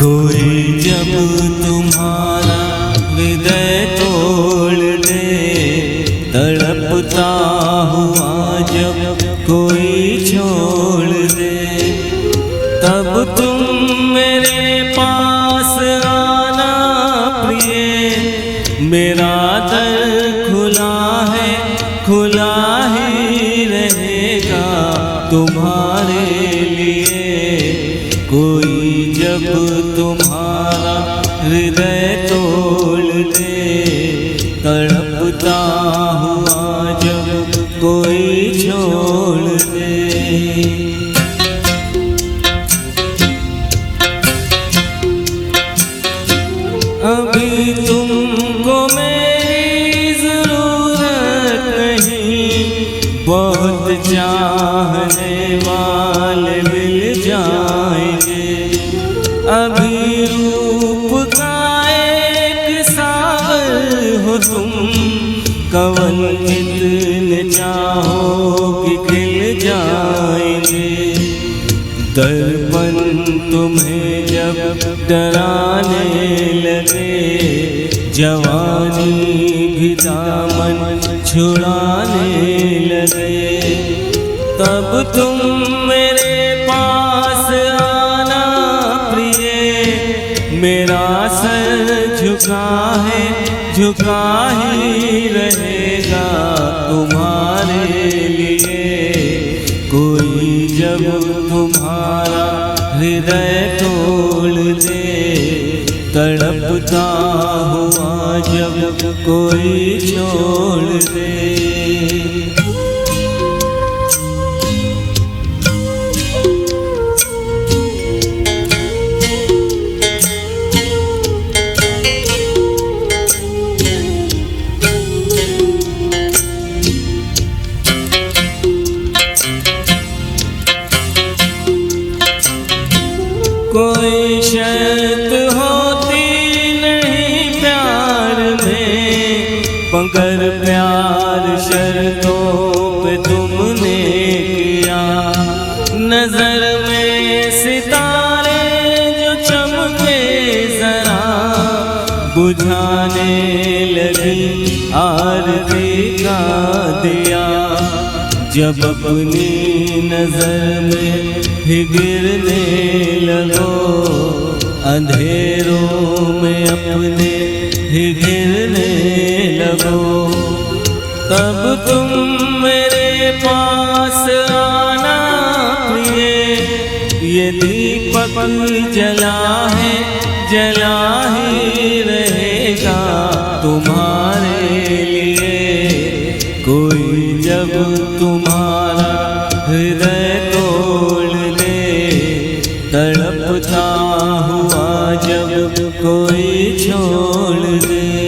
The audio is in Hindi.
कोई जब तुम्हारा हृदय तोड़ दे, तड़पता हुआ जब कोई छोड़ दे, तब तुम मेरे पास आना प्रिय। मेरा दर खुला है, खुला ही रहेगा तुम्हारे लिए। कोई जब तुम्हारा हृदय तोड़ दे, तड़पता हुआ जब कोई छोड़ दे। अभी तुमको मेरी ज़रूरत नहीं, बहुत चाहने वाले मिल जाएंगे। अभी रूप का एक सागर हो तुम, कवन जितने चाहो कि खिल जाएंगे। दर्पण तुम्हें जब डराने लगे, जवानी भी दामन छुड़ाने लगे, तब तुम मेरे पास आना प्रिय। मेरा सर झुका है, झुका ही रहेगा तुम्हारे लिए। कोई जब तुम्हारा हृदय तोड़ दे, तड़पता हुआ जब कोई छोड़ दे। कोई शर्त होती नहीं प्यार में, मगर प्यार शर्तों पे तुमने किया। नजर में सितारे जो चमके जरा, बुझाने लगी आरती का दिया। जब अपनी नजर में भी गिरने लगो, अंधेरों में अपने ही गिरने लगो, तब तुम मेरे पास आना प्रिय। ये दीपक जला है, जला ही रहेगा तुम्हारे लिए। कोई जब तुम्हारा हृदय तोड़ दे, तड़पता हुआ जब कोई छोड़ दे।